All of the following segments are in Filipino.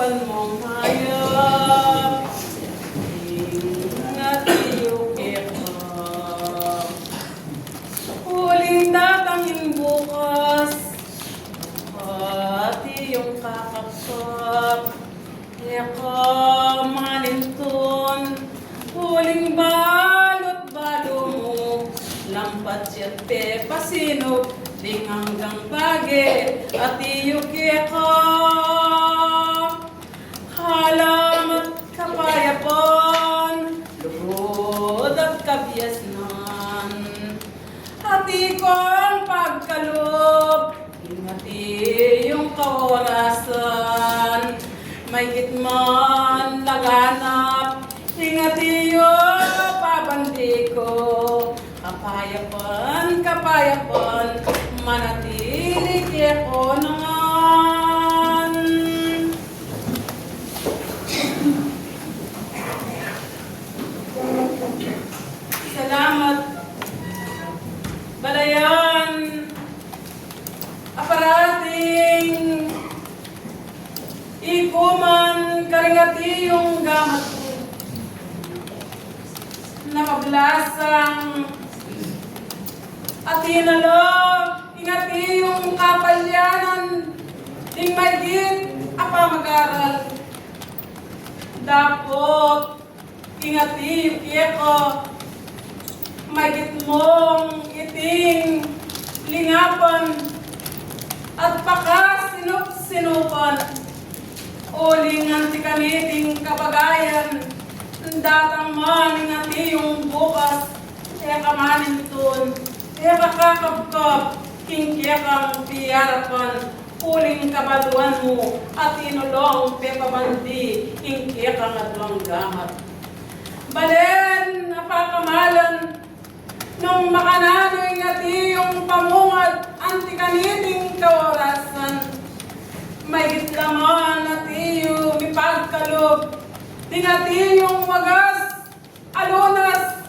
katawan mong hayop, ingat iyukit ka. Huling datangin bukas, at iyong kakapsap, eka manintun, huling balot-balo mo, lampat siyate pasinog, ding hanggang bagi, at iyukit ka. Halamat kapayapan, lugod at kabiasnan, hati ko ang pagkalob, ingati yung kaorasan, may gitman laganap, ingati yung pabandi ko, kapayapan, kapayapan, manatili ko naman. Salamat. Balayan, aparating, ikuman, karingati yung gamat ko. Nakablasang, at inalog, ingati yung kapalyanan, ding maigit, apa mag-aral. Dapot, ingati yung kiyeko, maigit mong iting lingapan, at baka sinup-sinupan, uling anti kaniting kabagayan, datang man ingati yung bukas, eka manintun, eka kakabkab, kingkekang piyarapan, uling kabaluan mo, at inulong pepabandi, kingkekang adwang gamat. Balen, napakamalan, nung makanano ingati yung pamungad, anti kaniting kaorasan, may gitlaman at iyo mipagkalog, tingati yung wagas, alunas,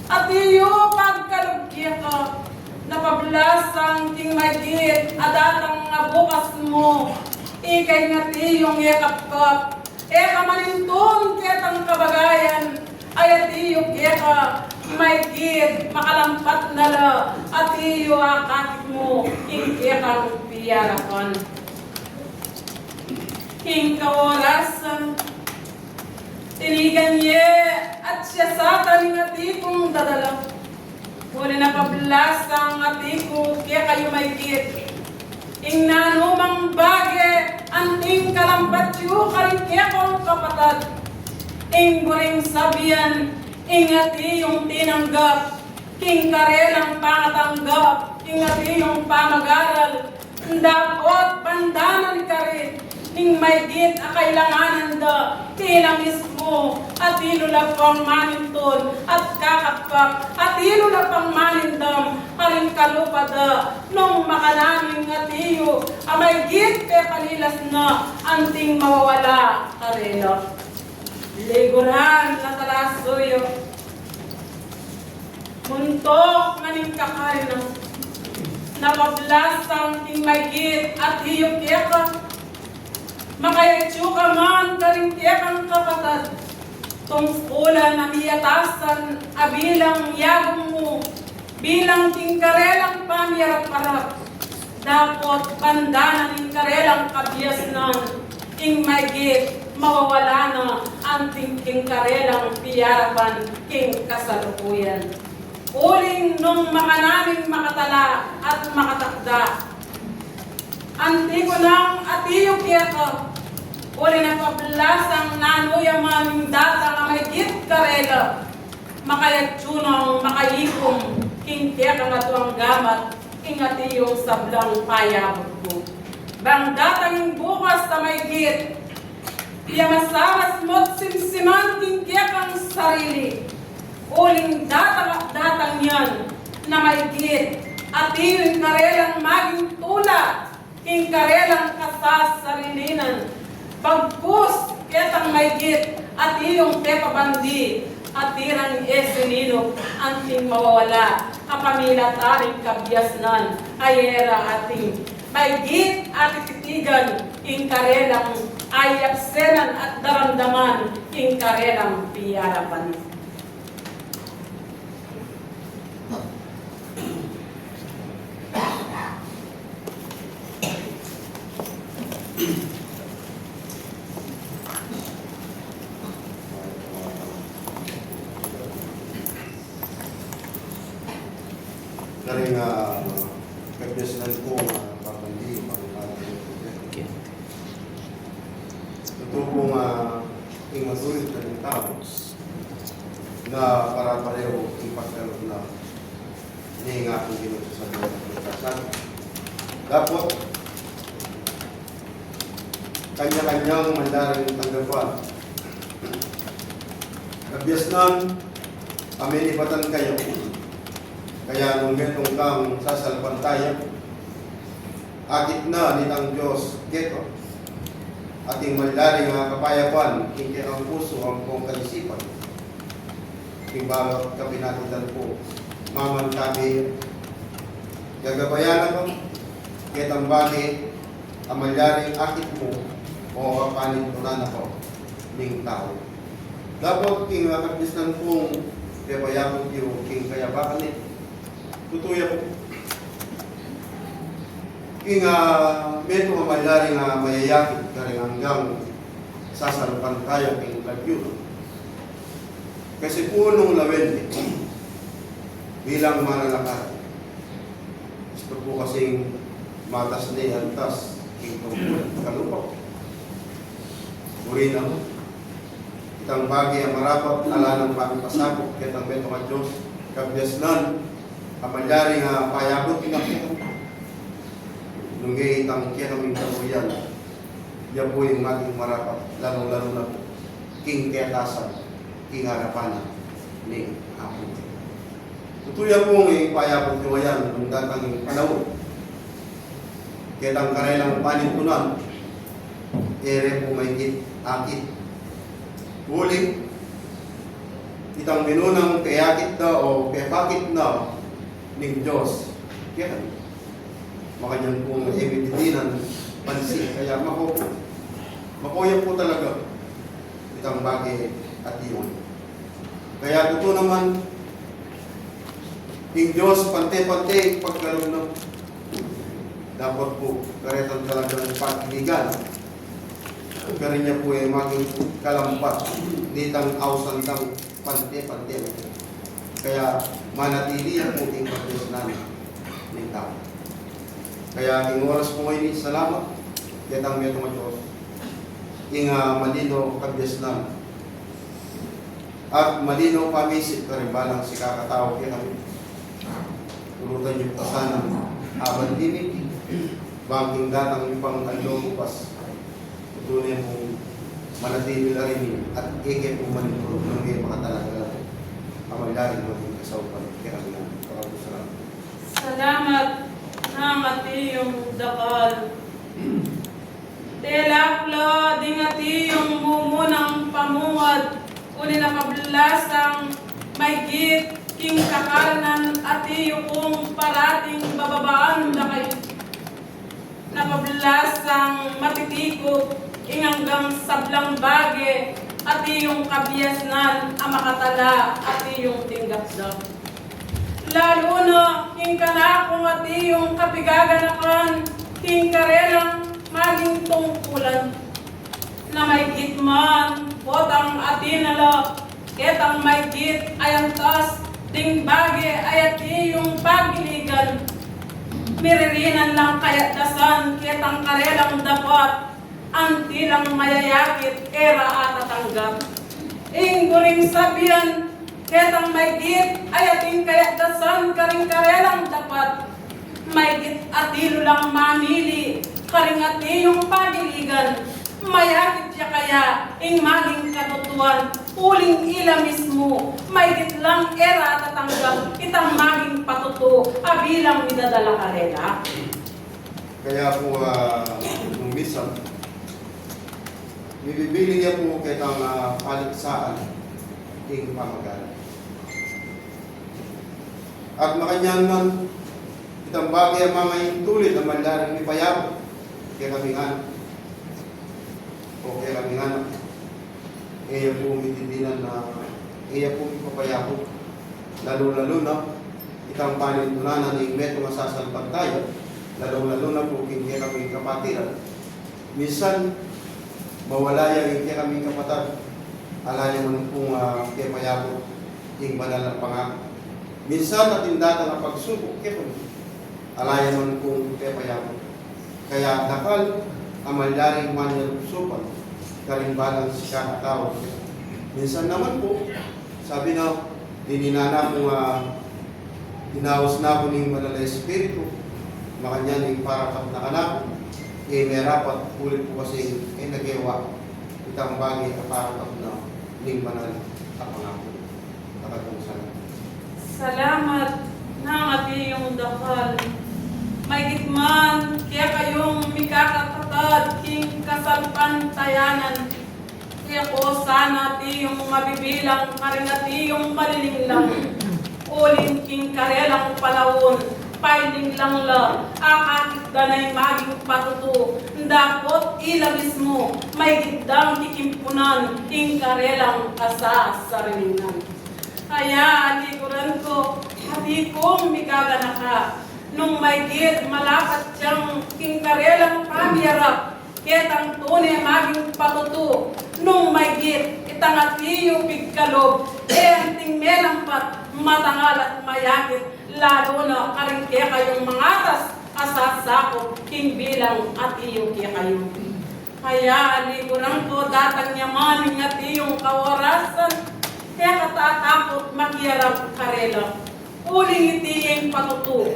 at iyo pagkalugya ka, napablasang ting magit, adatang nabukas mo, ikay ngati yung yakap-kap, eka manintun ketang kabagayan, ay at iyo keka, may git, makalampat na la, at iyo akakit mo, ingkekang piyarapan. King kaorasan, tinigan niya, at siya sa taning atikong dadala. Huli na pablasang atiko, kaya kayo may git. Ing nanumang bage, anting kalampat yu, karikekong kapatad. Ing guring sabihan, ingati yung tinanggap, king karelang pangatanggap, ingati yung pamag-aral, dapot bandanan ka rin, ing may git akailanganan da, tila mismo, at ilula pang manintun, at kakapkap, at ilula pang manindam, karing kalupada, nung makanaming at iyo, amay git pe kalilas na, anting mawawala karela. Liguran na talasuyo, muntok maning kakarina, napablasang ting magit at hiyok keka, makayatsuka man karing kekang kapatad, tungkulan na miyatasan abilang yagong mo, bilang ting karelang pamiyarap-arap, dapot pandanan ting karelang kabiasnan, ing magit, mawawala na ang king karelang piyarapan, king kasalukuyan. Uling nung makanaming makatala at makatakda, antiko ng atiyong kiyaka, uli na pablasang nanuya maming data na may git karela, makayatsunong makayikom, king kiyaka matuang gamat, king atiyong sablang payabot ko. Bang datang bukas sa may git, masaras mo't simsiman king kiyakang sarili, uling datang yan na may git, at iyon karelang maging tula, king karelang kasasarilinan, pagpus ketang may git, at iyong pepabandi, at tirang esinino, anting mawawala, kapamilataring kabyasnan, ayera ating maigit at ititigan, ing karelang ay absenan at daramdaman, ing karelang piyarapan. Dari nga kebiasaan ko papandi Okay. ito po ing masulit na ng tao na para pareho ing pagkaroon na hindi nga kung ginusasabi ng pagkasan. Dapat kanya-kanyang mandaring tanggapan. Kebiasaan aminipatan kayo. Kaya nung metong kang sasalpan tayo, akit na nitang Diyos keto, ating mandaring kapayapan, hindi ang puso ang kong kalisipan. Timbalot kapinatitan po, maman kami, gagabayan ako, ketang bagay, ang mandaring akit mo, o kapanin ko na ako, ning tao. Dapat king kapisnan pong kabayabot yung king kayabakan tutuya po. King meto nga mandaring mayayakit karing hanggang sasalupan tayo king lagyo. Kasi punong lawende bilang mananakar. Gusto po kasing matas ni antas king tungkol kalupaw. Uri na mo. Itang bagay ang marapat ala ng pagpasabot kitang beto ka Diyos kabyasnan kapandari nga payabot kinakita. Nungay itang kinaming kabuyan, yan po yung ating marapat, lalo-lalo na po, king kayatasan, king harapan ni Apo. Tutuya po ng payabot ko yan, nung datang panahon. Kitang karelang panintunan, ere po may akit. Huli, itang minunang kayakit na o kayakit na ng Diyos. Kaya makanyang pong ebitinan pansin. Kaya makuya po talaga itang bagay at iyon. Kaya ito naman ng Diyos pante-pante pagkaroon ng dapat po karetan talaga ng pagkiligan. Kaya niya po ay maging kalampat nitang awsandang pante-pante. Kaya manatili ang puting pagkisnan ng tao. Kaya ing oras po ngayon, salamat. Kitang meto mga Diyos. Ing malino kabyasnan. At malino pamisip ka rin balang si kakatao kaya kami. Tulutan niyo pa sana aban limit. Bangking datang yung pang bukas. Tunay mo manatili na rin at ike po manitulog ng mga makatalaga. Amagaling maging kasawapan kaya kami lang. Salamat ng atiyong dakal. Telakla ding atiyong mumunang pamungad. Uli na kablasang may git king kakarnan atiyo kong parating bababaan na kayo. Napablasang matitikot inganggang sablang bage at iyong kabiasnan ang makatala at iyong tinggapda. Lalo na king kanakong at iyong kapigaganakan, king karelang maging tungkulan. Na may gitman, botang atinala, ketang may git ayantas, ting bage ayat iyong pagiligan. Miririnan lang kaya't dasan, ketang karelang dapat, ang tilang mayayakit, era at tatanggap. Ingguring sabihan, ketang may git, ayating kaya't dasan, karing karelang dapat. May git atilo lang mamili, karing atiyong pagiligan. Mayakit siya kaya, ing maging katutuan, uling ila mismo, may git lang era at tatanggap, itang maging patuto, abilang midadala karela. Kaya po, nung minsan, bibili niya po kitang paliksaan king pamagal. At makanyan man, Itang bagay ang mga intulit na mandaring ipayabot. Kaya kami nga. O kaya kami nga. Iya po umitindinan na iya po ipapayabot. Lalo-lalo na itang panintunanan ng meto masasalpan tayo. Lalo-lalo na po kaya kami kapatiran. Minsan, mawala yung kaya kami kapatid. Alaya mo pong kaya payabot yung banal na pangako. Minsan natin data na pagsubok, kaya po. Alaya mo pong kaya payabot. Kaya nakal, amalyaring manyang supan, karimbalang si kakatao. Minsan naman po, sabi na, dininana ko dinawas na ko ng Banal na Espiritu, makanya ng parapat na kanak, may rapat ulit po kasi nagawa itang bagay at parapat na ng Banal na pangako. Nakatong sana. Salamat ng atiyong dakal. May gitman, kaya kayong mikakatagad king kasalpantayanan. Kaya ko sana tiyong mabibilang karin na tiyong malilinglang. Uling king karelang palawon, pailing lang la, akakit danay maging patuto. Dapot ilabis mo, may gitdang kikimpunan, king karelang kasasarilingan. Kaya alikuran ko, hati kong migaganaka. Nung may git, malapat siyang kingkarelang pamiyarap, ketang tunay maging patuto. Nung may git, itang atiyo pigkalob, anting melampat, matangal at mayakit, lalo na karingke kayong mangatas, asasako, king bilang atiyo kaya kayo. Kaya alikuran ko, datang yamaning atiyong kawarasan, kaya katatakot makiyarap karela. Uling itiyeng patuto.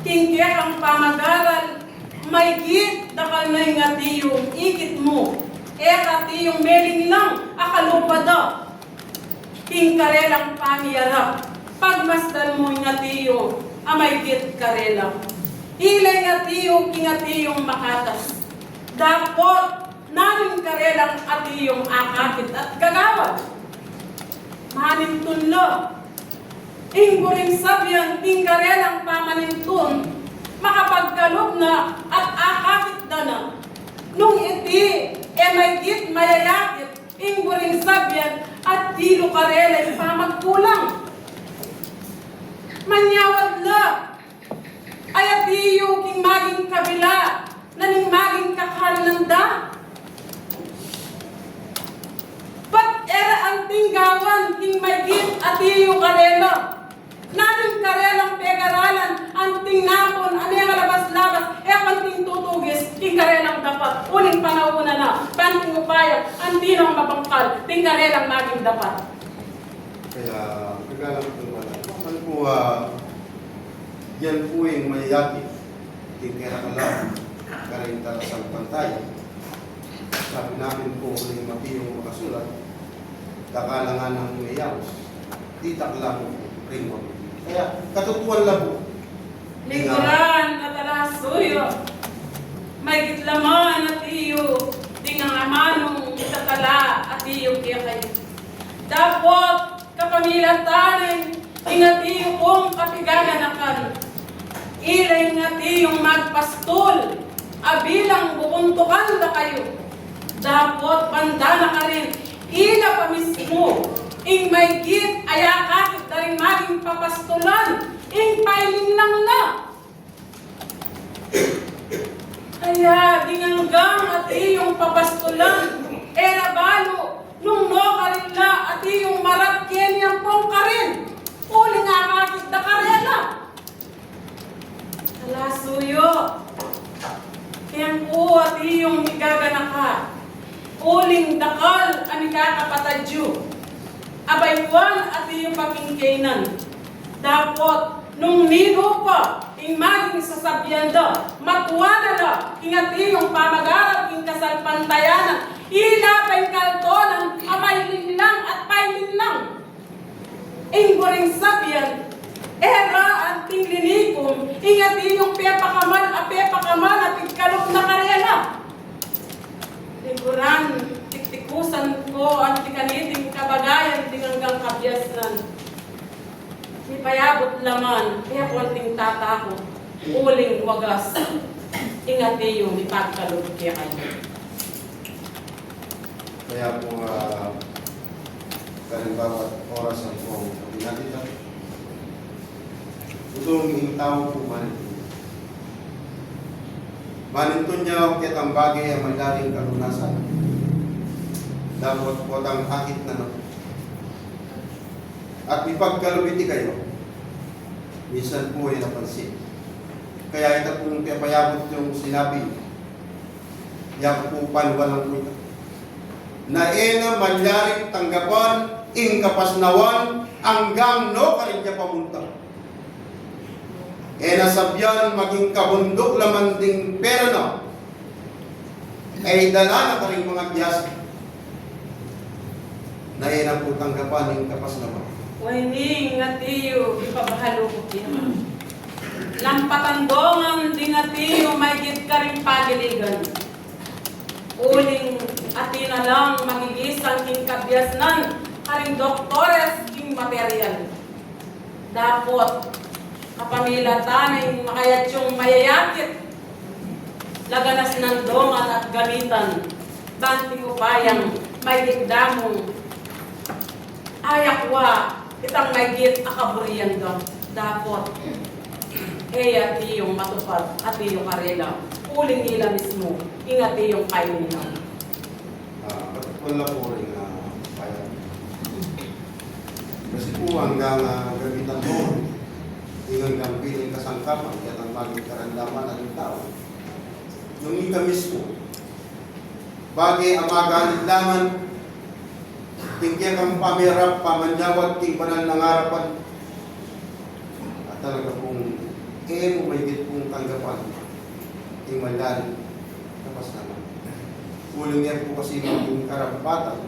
Kingkek ang pamagaral, may git dakal na yung atiyong ikit mo. Katiyong meling lang, akalupada. Kingkarelang pamiyarap, pagmasdan mo yung atiyong, amay git karela. Ilay atiyong kingatiyong makatas. Dapot, namin karelang atiyong akakit at gagawad. Maning tunlo. Ingguring sabyan, tingkarelang pamanintun, makapagkalog na at akakit na na. Nung iti, may git mayayakit, ingguring sabyan at tilo karelay pamagkulang. Manyawad na, ay atiyo king maging kabila, naning maging kakalanda. Pat era ang tinggawan, king may git atiyo karela. Namin karelang pegaralan, anting napon, ano yung labas-labas, panting tutugis, ting karelang dapat, uling panahuna na, panting upayag, antinong mapangkal, ting karelang maging dapat. Kaya, kagalang po wala. Naman po, yan po yung mayayaki. Tingkera ka lang, karinta sa pantay. Sabi namin po, uling matiyong makasulat, dakala nga ng mayayos, titak lang rin mo. Kaya, katutuan lang po. Lingkuran na talasuyo, may gitlaman at iyo, tingang amanong itatala at iyo kaya kayo. Dapot, kapamilatanin, ingat iyo kong kapigaganakan. Ilay nga tiyong magpastol, abilang bukuntukan na kayo. Dapot, banda na ka rin, ila pa mismo. Ing may git, ayakakit na rin maging papastulan. Ing pailing lang na. Kaya dinganggang at iyong papastulan. Era balo, nung no karila at iyong marap kenyang pong karin. Uling akakit na karela. Kalasuyo. Kayang po at iyong igaganaka. Uling dakal ang ikakapatadyo. Abaywan at iyong pakingkainan. Dapot, nung nino pa, ing maging sasabyanda, matwana na, ingat iyong pamagarap, ing kasalpantayanan, ilapay kaltonan, amay linlang at pay linlang. Ing goring sabyan, era at tinglinikom, ingat iyong pepakaman at igkalok na karela. Liguran, tiktikusan ko ang tikaniting kabagayan tinanggang kabyasnan. Ipayabot laman, kaya konting tatakot, uling wagas, ingati yung ipagkalog kaya kayo. Kaya po, karing bawat oras ang po natin. Itong ingtaw po manintun. Manintun niya kitang bagay ang madaling kalunasan. Dapat po ang akit na no. At ipagkalubiti kayo, minsan po ay napansin. Kaya ito pong payabot yung sinabi, yak po walang po ito. Na ena manyaring tanggapan, ingkapasnawan, hanggang no karinja pamunta. Ena sabyan maging kabundok laman ding pera na, ay dala na karing mga biyas. Na ena po tanggapan, ingkapasnawan. Waining ngatiyo, ipabahalo ko kaya. Lampatan dongan di ngatiyo, may git ka rin pagiligan. Uling atina lang magigisang king kabyasnan, karing doktores king material. Dapot, kapamilatan ay makayat yung mayayakit. Laganas ng dongan at gamitan, banti upayang may gitdamong ayakwa, itang may git akaburiyan daw. Dapot, ati yung matupad, ati yung karela. Uling nila mismo, ingati yung kayo nila. Wala po rin kaya. Kasi po hanggang gamitan mo, hanggang piling kasangkapan, kaya ang maging karandaman ng tao. Yung ika mismo, bagay ang magalit laman, tingkya kang pamirap, pamanyawat, ting banal ng harapan, at talaga pong mo may git pong tanggapan, ting mandan, tapos naman. Uling yan po kasi yung karapatan,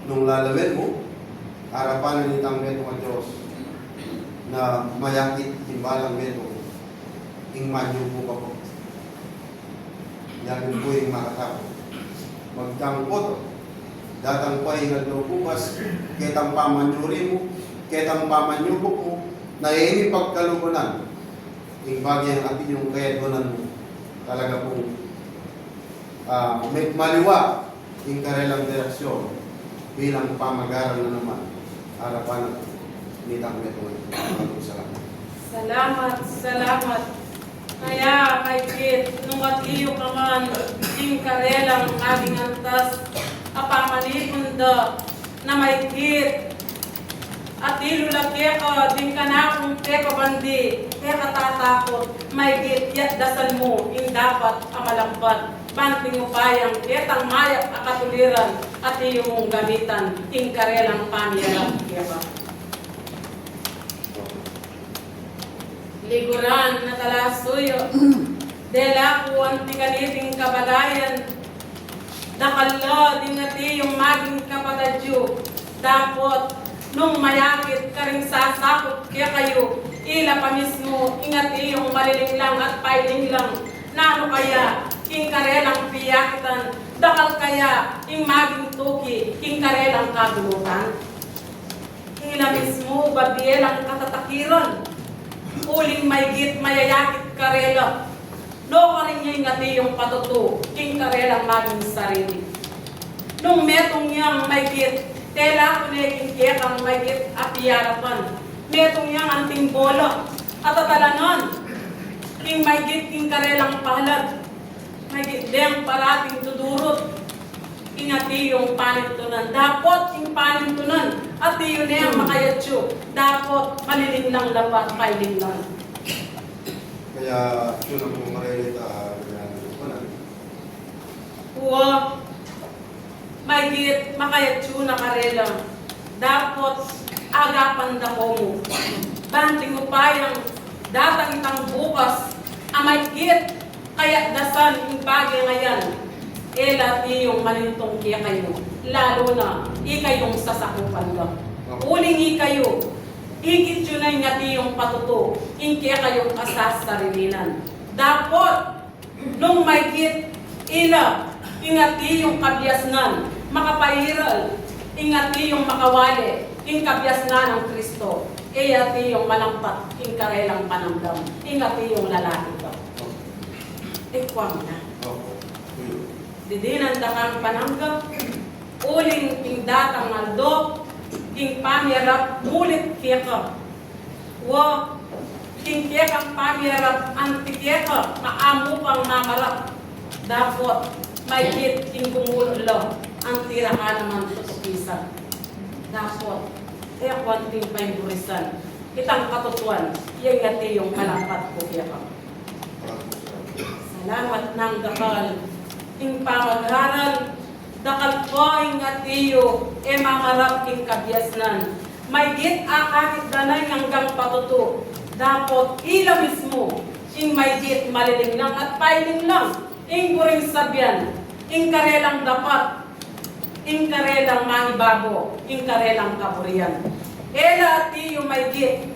nung lalawin mo, harapan ng itang meto ng Diyos, na mayakit timbalang meto, ing manyo po ka po. Yan po yung makatapos. Magtangkot, datang pa yung bukas, ketang pamanyuri mo, ketang pamanyubok mo, na hindi pagkalubunan, yung bagay ang atin yung kayadunan mo, talaga pong may maliwa yung karelang direksyon bilang pamagaran na naman, harapan at nitang metong salamat. Salamat, salamat. Kaya may kit, nung atiyo ka man, ting karelang aging antas, apamanipunda na may kit. At ilulagya ka, din ka na kung teka bandi, teka tatakot, may kit, yat dasal mo, yung dapat amalambat. Banting upayang, ketang mayat akatuliran, at iyo mong gamitan, ting karelang pamiyarang kaya ba. Liguran na talasuyo, dela ko ang tikaniting kabagayan, dakala din nati yung maging kapagadyo, dapot, nung mayakit ka rin sasakot kaya kayo, ila pa mismo, ingati yung maliling lang at pailing lang, nano kaya, king karelang piyakitan, dakal kaya, ing maging tuki, king karelang kagulutan. Ila mismo, babielang katatakiran, uling may git, mayayakit karela. No ka rin niya ingati yung patuto, king karelang maging sarili. Nung metong niyang may git, tela ko naging kekang may git apiyarapan. Metong niyang anting bola, at atalanan, king may git, king karelang pahalag. May git deng parating tudurot, ingati yung panintunan. Dapot yung panintunan, at yun na yung makayatsyo. Dapot, maliling lang dapat, kailing lang. Kaya, yun ang pong marilita, Uwa, may git, makayatsyo na karela. Dapot, agapan da ko mo. Banting upayang, datang itang bukas, amay git, kaya dasan yung bagay ngayon. Ela yung malintong kaya kayo. Lalo na, ikayong sasakupan lang. Uling ikayo, ikit yun ay ngati yung patuto, kaya kayong asas sarilinan. Dapot, nung may git, ila, ingati yung kabyasnan, makapahiral, ingati yung makawali, yung kabyasnan ng Kristo. ati yung malampat, ing karelang panamdam, ing ati yung lalaki ko. Ikwam na. Opo. Tuyo. Didinan da kang pananggap, uling ing datang aldo, ing pamirap, mulit kiyaka. Wa, ing kiyakang pamirap, anti kiyaka, maamu pang mamarap. Dapat, may hit ing gumulo, anti raka naman tutupisan. Dapat, kwanting paiburisan. Itang katutuan, yung ngati yung malampat ko kiyaka. Salamat ng dakal. Ing pamagharal, dakal ko ing atiyo, mamarap ing kabyasnan. May git akakit danay hanggang patuto. Dapat ila mismo, ing may git maliling lang at pailing lang. Ing guring sabyan, ing karelang dapat, ing karelang manibabo, ing karelang kaburian. Ela atiyo may git,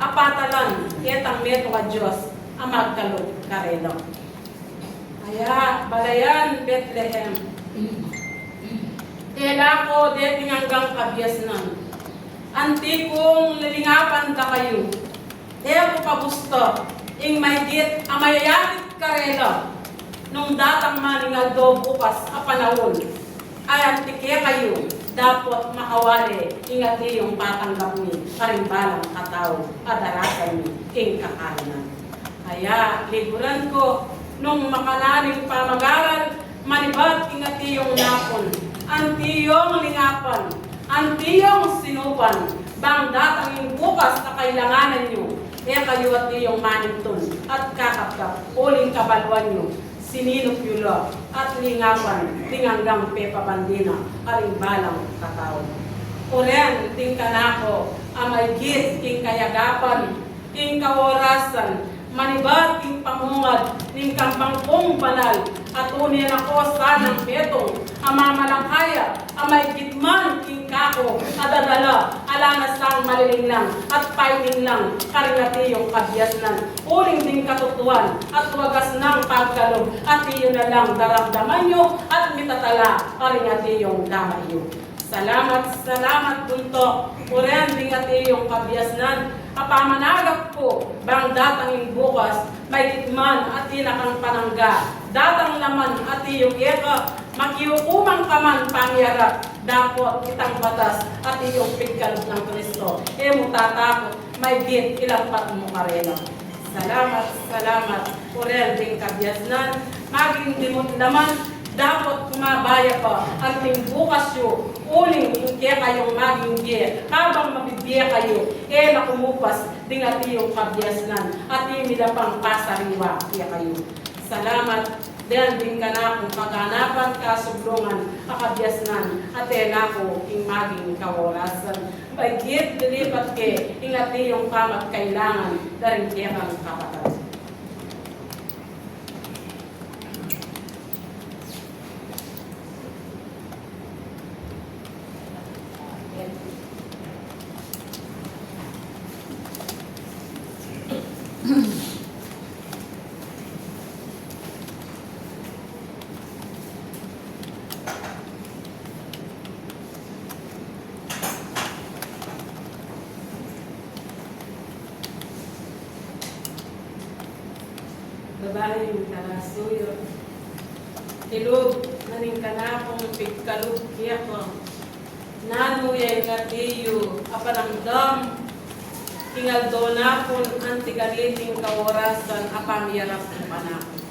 apatalan, etang meto ka Diyos, amagkalog karelang. Kaya, balayan, Bethlehem. Ela ko, deting hanggang kabyasnan. Anti kong lilingapan da kayo. Ea ko pabusto, ing may git, amayayakit karela. Nung datang maningal do bukas, apanahon. Ay antike kayo, dapat makawali, ingati yung patanggap ni, karimbalang katao, adarasan ni, ing kakainan. Kaya, liburan ko, nung makalaning pamag-aral, manibat ingati yung napon, anti yung lingapan, anti yung sinupan, bang datangin bukas na kailanganan nyo, kayo at yung manintun, at kakapkap, uling kabalwan nyo, sininop yulo, at lingapan, tinganggang pepabandina, karimbalang kakao. Uren, ting kanako, amay git, king kayagapan, king kaworasan, manibat king pamungad, ning kampangkong banal, at unin ako sanang betong, amamalanghaya, amay gitman king kako, adadala, alana sang maliling lang, at pailing lang, karingati yung kabyasnan, uling din katutuan, at wagas ng pagkalog, at iyon na lang daramdaman nyo, at mitatala, karingati yung damayo. Salamat, salamat bunto, uren dingati yung kabyasnan, apamanagap ko, bang datangin bukas, may gitman at inakang panangga, datang laman at iyong eka, makiukumang kaman pangyarap, dapot kitang batas at iyong pigkalog ng Kristo, mutatakot, may git ilampat mo karela. Salamat, salamat, uren ding kabyasnan, maging dimot laman, dapat kumabaya pa at ting bukas yo, uling ingke kayong maging biye, habang mabibiye kayo, nakumupas ding at iyong kabyasnan, at imidapang pasariwa kaya kayo. Salamat, diyan din ka na kung paghanapan ka sublungan, akabyasnan, at nako ing maging kaworasan. Bagit dilipat ke, ingat iyong kamat kailangan, daring kaya kang kapatid. Babae yung tarasuyo. Tilog, naning kanakong pigkalog kaya ko. Nanuya yung atiyo, apanangdam. Tingal doon akon, antigaliting kaorasan, apamiyarap ng panakon.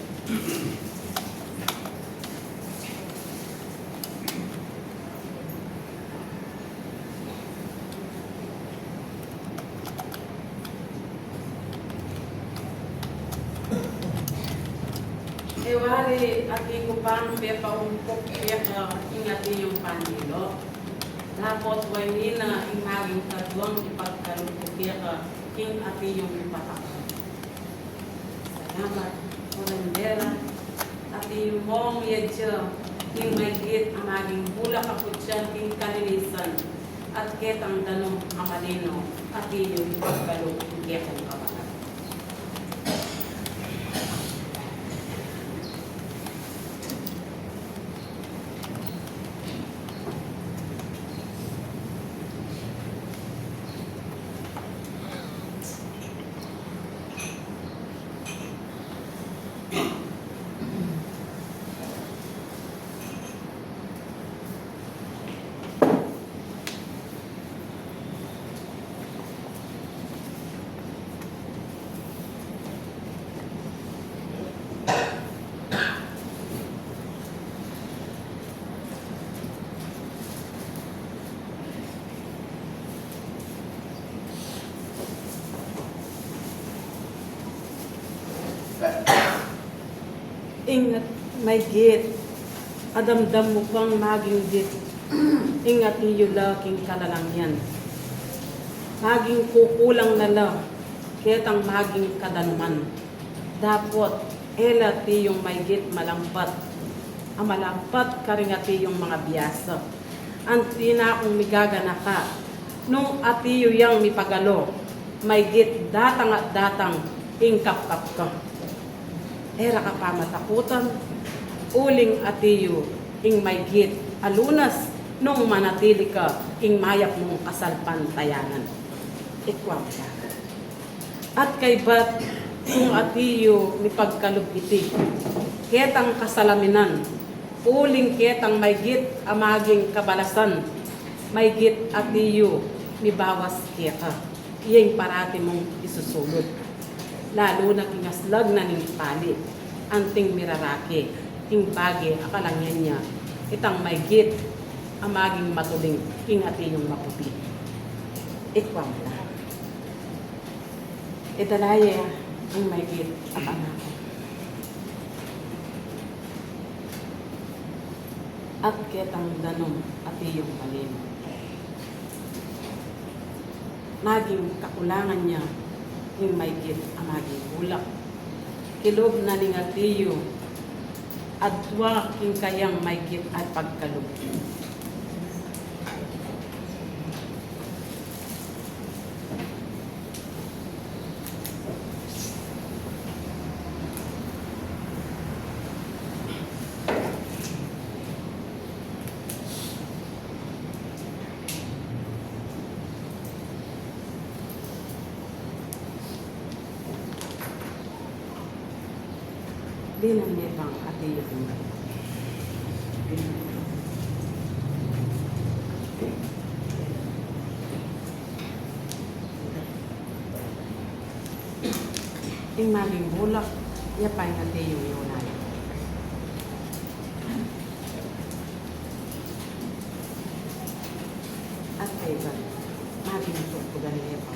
Ewari, ati ko pang pepaumpok kaya ka ingati yung panilo. Dapat way na imaging kadwang ipagkalupok kaya ka king ati yung ipatakan. Salamat, orandera, ati yung mong yedya, king may git amaging bula kaputyan king kalinisan, at ketang danong amalino, ati yung ipagkalupok kaya kang kapatakan. Ingat may git. Adamdam mo bang maging git. Ingat iyo laking kalalangyan. Maging kukulang na la. Ketang maging kadanuman. Dapot, ela tiyong may git malampat. Amalampat karingati yung mga biyasa. Anti na akong migagana ka. Nung atiyo yang mipagalo, may git datang at datang, ingkap-kap ka. Era ka pa matakutan, uling atiyo, ing may git, alunas, nung manatili ka, ing mayap mong kasalpantayanan. Ikwam ka. At kay bat, kung atiyo mipagkalubiti, ketang kasalaminan, uling ketang may git, amaging kabalasan, may git atiyo, mibawas keka, iyang parati mong isusulod. Lalo na kingaslag na ning pali, anting mirarake, ing bagi akalangyan niya, itang may git, amaging matuling, ing atiyong maputi. Ikwam na. Italaya, ang may git, akanako. At ketang danong atiyong malim. Maging kakulangan niya, yung may git ang maging bulak. Kilob na ning atiyo, adwa king kayang may git at pagkalog. Di nang nebang atiyo kong ing maging bulak, yapay na atiyo yung yunay. At kay ba, maging tutugan niya pa.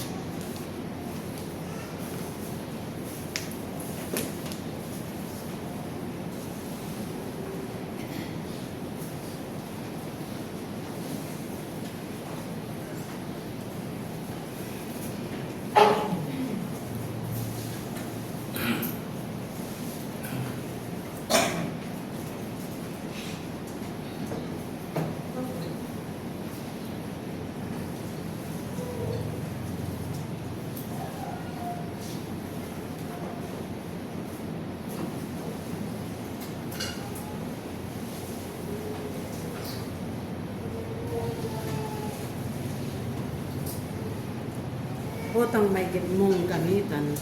Potang may git mong gamitan,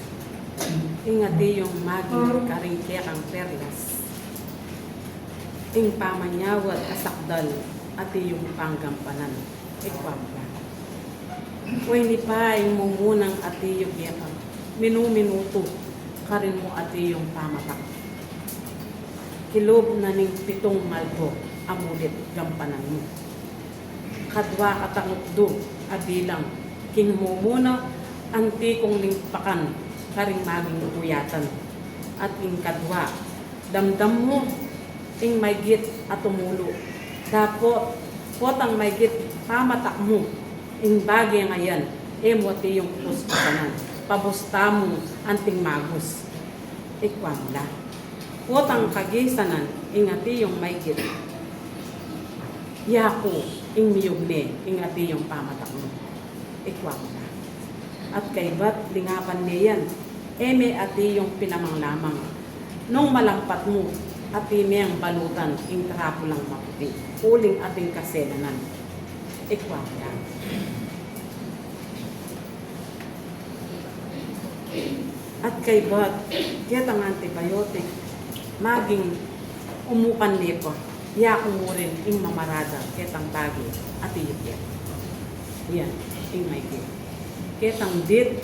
ingati yung maging karingkya kang perlas. Ing pamanyawat kasakdal at yung panggampanan. Ikwam ka. Uy ni pa yung mumunang ati yung yakang minu-minuto karin mo ati yung pamatak. Kilob na ning pitong malbo amulit gampanan mo. Kadwa katangukdo abilang kinumumuna anti kong limpakan karing maging uyatan at ing kadwa damdam mo ing may git at tumulo dapo potang may git pamatak mo ing bagay ngayon emo ti yung puskanan pabusta mo anting magus ikwam la potang kagisanan ing ati yung may git yako ing miyugne ing ati yung pamatak mo ikwam la. At kay bat lingapan niyan, eme ati yung pinamang lamang. Nung malampat mo, ati miyang balutan, ing trapo lang maputi. Uling ating kaselanan. Ikwam yan. At kay bat, kitang antibiotic, maging umukan nipo, yakong mo rin ing mamarada, kitang bagi, ati yun. Yan, ing may git. Ketang dit,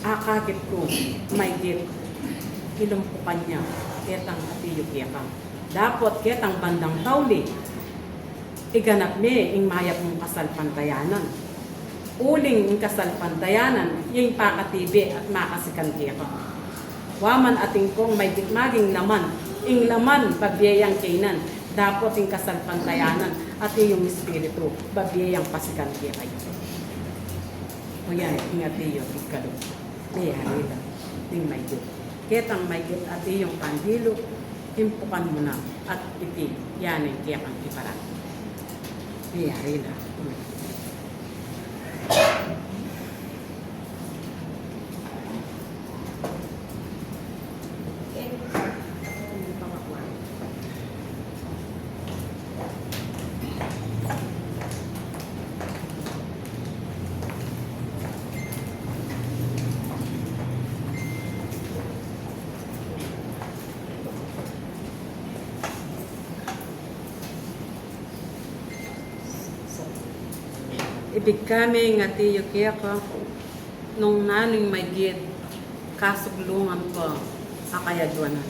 akakit ko, may git, ilumpukan niya, ketang atiyok yakang. Dapot ketang bandang tawli, iganap me, ing mayap mong kasalpantayanan. Uling ing kasalpantayanan, yung pakatibi at makasikan yakang. Waman ating kong may maging laman. Ing laman, babiyayang kainan. Dapat ing kasalpantayanan. At yung espiritu, babiyayang pasikan kaya kayo. O yan, ingat iyo, ikalo. Mayari lang. Ting may git. Ketang may git at iyong pandilo, impukan mo na at iti. Yan ang kaya kang iparang. Mayari lang. Ibig kami nga tiyo kaya ka nung naning may gid kasuglungan ko akayadwanan.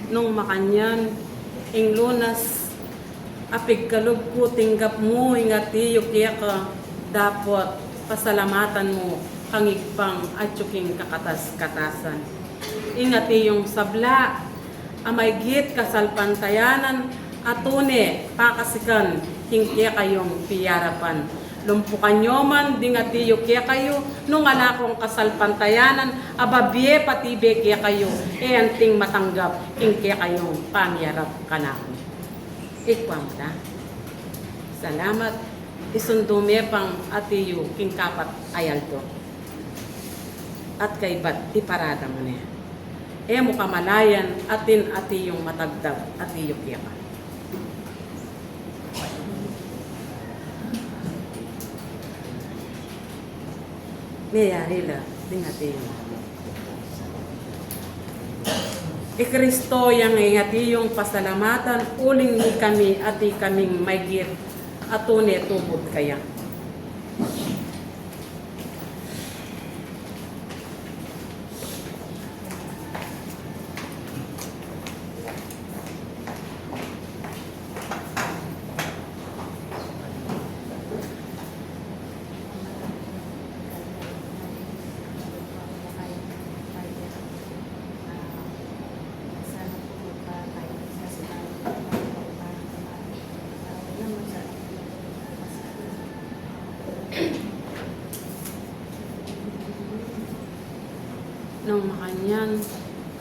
Nung makanyan ing lunas apig kalog ko tinggap mo ingat tiyo kaya ka dapat pasalamatan mo kangigpang at yuking kakatas-katasan. Ingat yung sabla, amay git kasalpantayanan, atune pakasikan, hingkya kayong piyarapan. Lumpukan nyo man, dingatiyo kaya kayo, nung alakong kasalpantayanan, ababye patibe kaya kayo, anting matanggap, hingkya kayong pamiyarap kanako. Ikwam na. Salamat. Isundume pang atiyo, king kapat ayalto. At kay bat iparada mo niya. Mo kamalayan atin ati yung matagdag ati yung kiyaka. Mayari la ding ati yung. Kristo yang ingati yung pasalamatan uling ni kami ati kaming may git atune tubod kaya. Nung makanyan,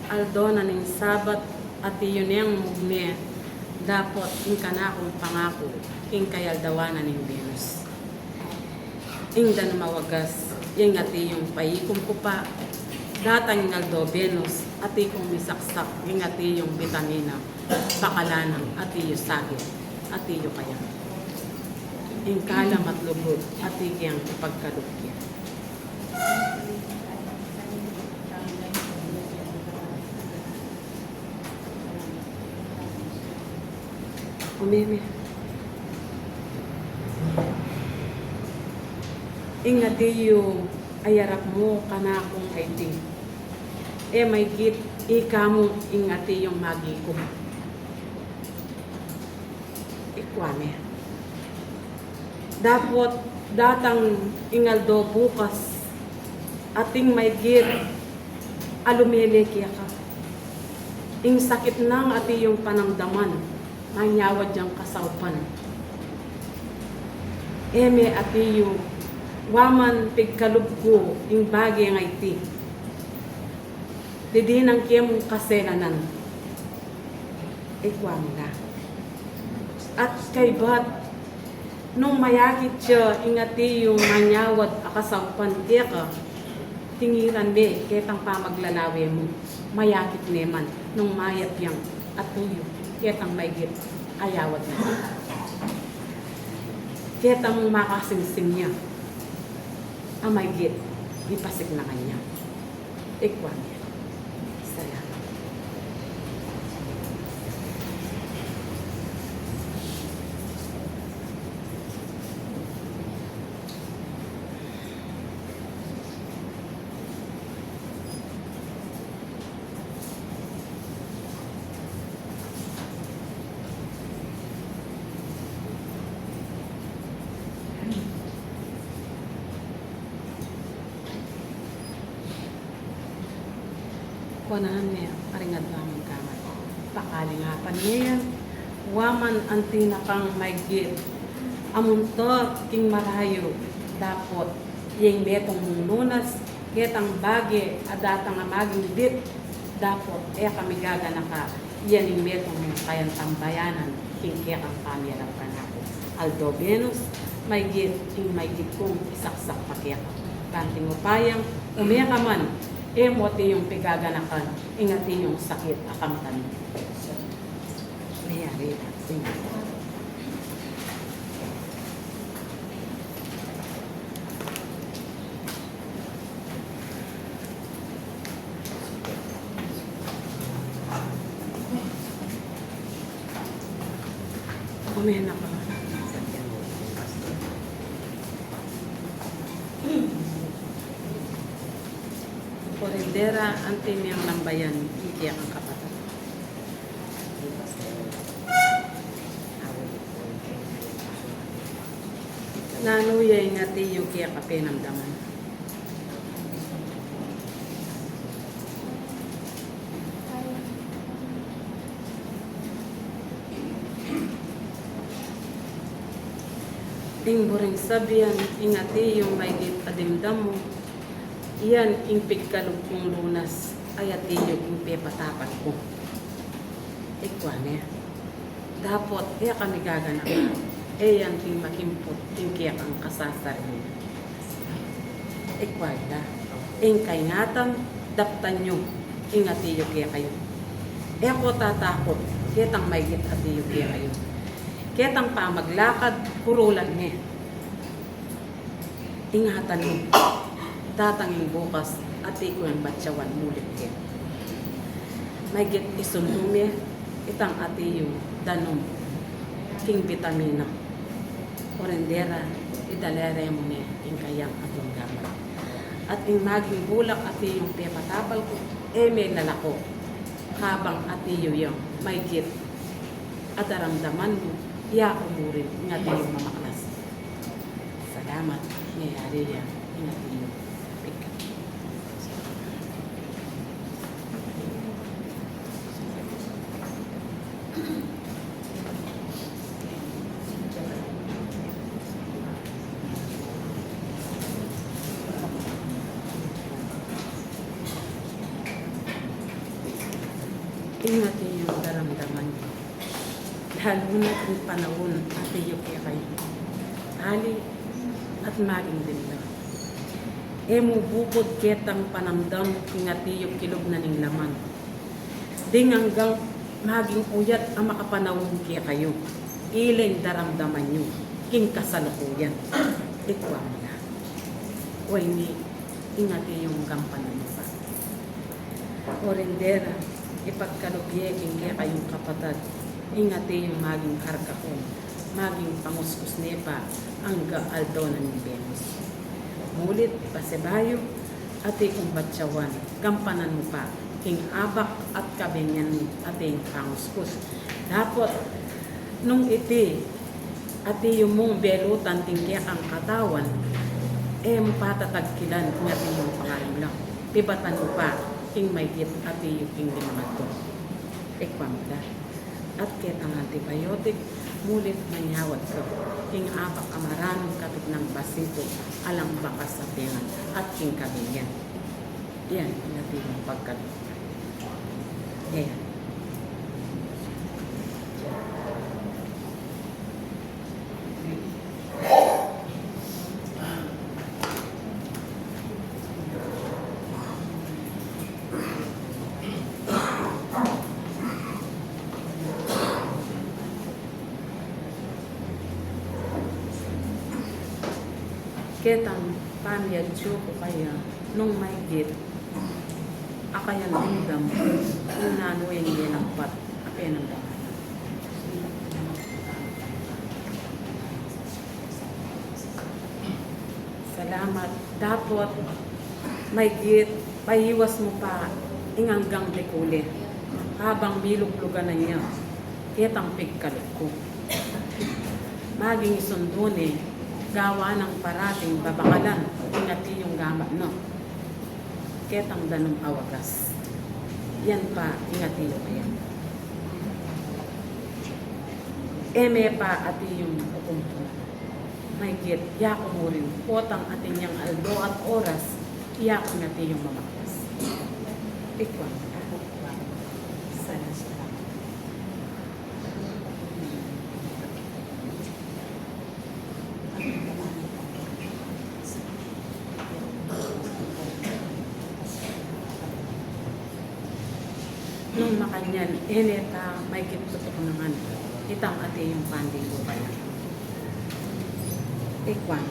aldo na ning sabat at iyon yung mugme, dapat ing kanakong pangako, ing kayaldawa na ning Venus. Ing dan mawagas, yung ati yung paikom ko pa, datang aldo Venus, ati kong misaksak, ing ati yung vitamina, pakalanang, ati yung sagit, ati yung kaya. Ing kalam at lubog, ati kiyang pagkalukya. Umeme. Ingati yung ayarap mo kanakong kaiting. May git ikamu ingati yung magikom. Ikwame. Dapat datang ingaldo bukas ating may git alumele kaya ka. Ing sakit nang ati yung panamdaman. Manyawad niyang kasaupan. Eme atiyo, waman pigkalubgo, ing bagay ng iti. Didi nang kiyang kasenanan. Ikwam na. At kay bat, nung mayakit siya, ingati yung manyawad akasaupan, kaya ka, tingiran be, ketang pamaglalawi mo, mayakit neman, nung mayat yang atuyo. Ketang may git, ayawad na. Ketang makasingsing niya. Ang may git, ipasig na kanya. Ikwan niya. Salamat. Panahan niya, paringad namin kamay. Pakalingapan niya yan. Waman ang tinakang may git. Amuntot king marayo. Dapot, yung betong lunas, ketang bagi, adatang amaging dit. Dapot, kami gaganaka. Yan yung betong kayang tambayanan. King kekang pamyalang kanako. Aldo Venus, may git kong isaksak pakeka. Kanting upayang, umeka man. Emote yung pigaganakan, ingati yung sakit akang tanong. Mayari na. Kumena ka. Korindera, antin yang nambayan, hindi ang kapatid. Nanuya ingati yung kaya kapenamdaman. Ting buring sabihan, ingati yung may adimdam mo. Iyan, ing pigkalog kong lunas, ayati yung pepatapat ko. Ikwane. Dapot, kaya kami gaganap. Yan, ing makimpot, ing kaya kang kasasar mo. Ikwada. Ing kaingatan, daptan nyo, ingati yung kaya kayo. Ako tatakot, kaya tang may git ati yung kaya kayo. Kaya tang pamaglakad, kurulan niya. Ingatan mo. Tatanging bukas at iko ang batsawan mulit ke. May git isundumi itang ati yung danom king vitamina. Orendera idalere mo niya ing kayang atong gamit. At ing maging bulak ati yung pepatapal ko may lalako habang ati yung may git at aramdaman mo iya umurin nga di yung mamaklas. Salamat ngayari yan ingati yung ingati yung daramdaman niyo. Lalo na ang panahon at iyo kaya kayo. Ali at maging din lang. Mo bukod ketang panamdam ingati yung kilog na ning laman. Ding hanggang maging uyat ang makapanahon kaya kayo. Iling daramdaman niyo. King kasalukuyan. Ikwa mo na. Uy ni ingati yung gampanan mo pa. Orendera ipagkalubyeking kaya kayong kapatid, ingati yung maging karkakon, maging panguskus nepa, ang gaaldonan ni Venus. Mulit, pasebayo, at ikong batsawan, gampanan mo pa, king abak at kabinyan ating panguskus. Dapat, nung iti, ati yung mong belutan tingkya ang katawan, patatagkilan ngati yung pangalan lang. Tibatan mo pa, king may git at yung king limangato. Ikwamda. At ketang antibiotic, mulit manyawat ko. King apak amaranong kapit ng basito, alang bakas sa pingan, at king kabinyan. Yan, natin yung pagkalit. Yan. Ketang pamyadyo ko kaya nung may git akayan lindam kung nanuin niya ng pat apenang daman. Salamat. Dapat may git pahiwas mo pa inganggang likuli habang bilog-lugan na niya ketang pigkalit ko. Maging isundone gawa ng parating babakalan, ingati yung gamat, no? Ketang danong awagas. yan pa ingatiyo kayan. Eme pa ati yung ukumpo. May git, yako mo rin, potang atin yung aldo at oras, yako natin yung mamakas. Ikwan, sana sila. Nung makanyan, eneta may kitutok naman. Itang ate yung pandi ko kaya. Ikwan,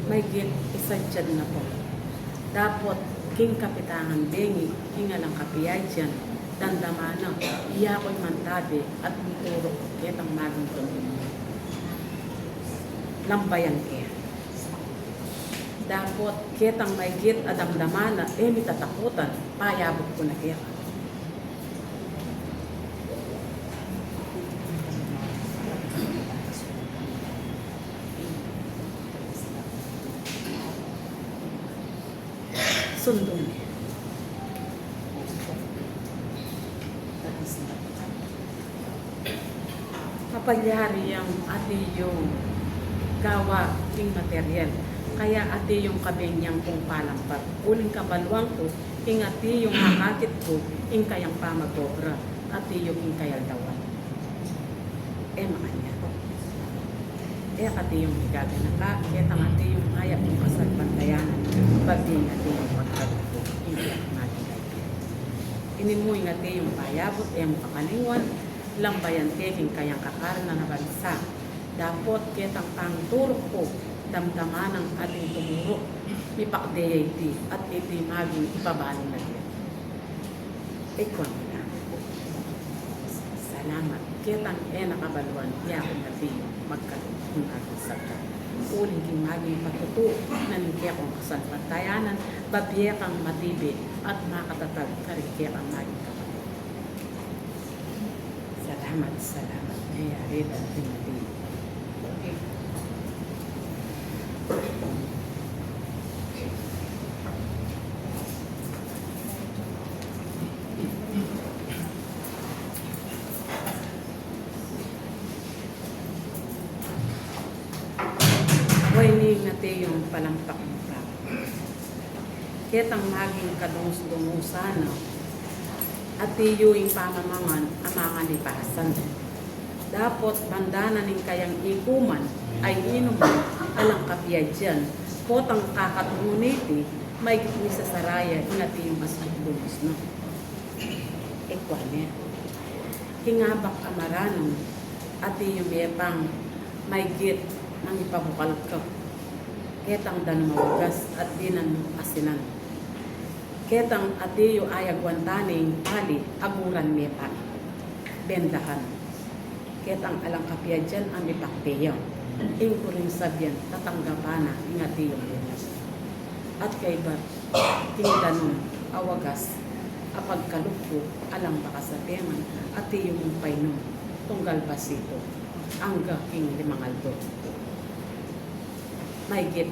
may git isadyan na po. Dapat king kapitangan bengi, hingalang kapiyay dyan, dandamana, iyako'y mantabi at muturo kitang maging tumino. Lambayan kaya. Dapat kitang may git adamdamana, mitatakutan, payabot ko na kaya. Sundong. Kapalyari yung ati yung gawa yung material. Kaya ati yung kabenyang kung palampat. Uling kabalwang ko, ing ati yung makakit ko, ing kayang pamagobra. Ati yung ing kayaldawan. Makanya. Kati yung higaga na ka, ketang ati yung hayap yung kasalpantayanan, baging ati yung pagkagupo, hindi ako natin. Inimuy nga ati yung payabot, mo kakalingwan, lambayan teking kayang kakar na nabansa. Dapat ketang pang turok ko, damdaman ng ating tumurok, ipakdeyay ti, at iti maging ipabaling na din. Ikwan na. Salamat. Ketang nakabaluan, yakong natin magkaroon aking sabta. Uling king maging patuto, naningkaya kong kasalpantayanan, babiya kang matibi, at makatatag karikya kang maging kapatid. Salamat, salamat. Nayari at pinatid. Okay. Waining natin yung palampak ng tao. Ketang maging kadungus-dungusan at tiyuing pamamangan ang mga lipasan. Dapat bandana ning kayang ikuman ay inuman alang kapiyad dyan. Potang kakatunguniti may gitni sa saraya ingati yung mas dungus na. Ikwane. Hingabak amaranong at yung bepang may git nang ipabukal ka. Ketang dan mawagas at dinan asinan. Ketang atiyo ayagwantaning pali aguran mepa. Bendahan. Ketang alang kapya dyan ang ipakteyaw. Ingkuring sabyan tatanggapana ingatiyong lunas. At kay ba tinidanon awagas apagkalukpo alang bakasapengan atiyong painom tunggal basito angga king limangaldo. May git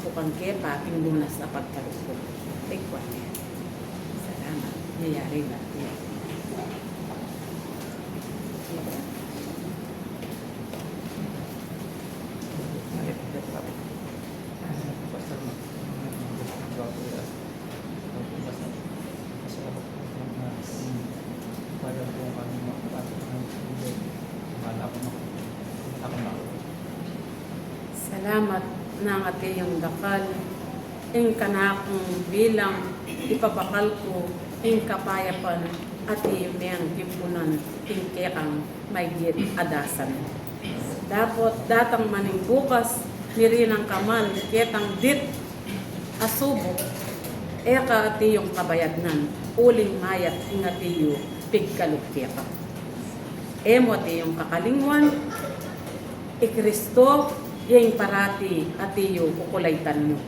bukang kepa king lunas sa pagkalukpo. Ikwan niya. Salamat. Nayari natin. Salamat na nga yung dakal, ing kanakong bilang ipabakal ko, ing kapayapan, at yung niyang kipunan, ing kekang may git adasan. Dapat datang maning bukas, nirinang kamal, ketang dit, asubo, eka ati yung kabayadnan, uling mayat, ing ati yung pigkalukeka. Emo ati yung kakalingwan, ikristo, yung parati atiyo kukulaytan mo.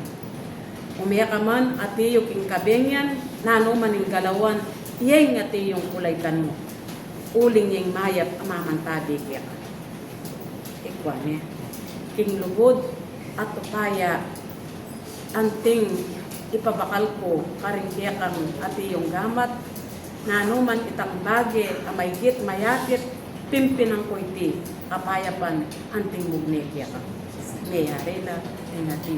Umiya ka man atiyo king kabengyan, nano maning galawan, yung atiyong kulaytan mo. Uling yung mayap amamantabi kaya ka. Ikwan niya. King lugod at tupaya, anting ipabakal ko karing kaya kang atiyong gamat, nanuman itang bagi, amaygit, mayakit, pimpinang ko iti, kapayapan, anting mugnekya ka. Mayarela, enati.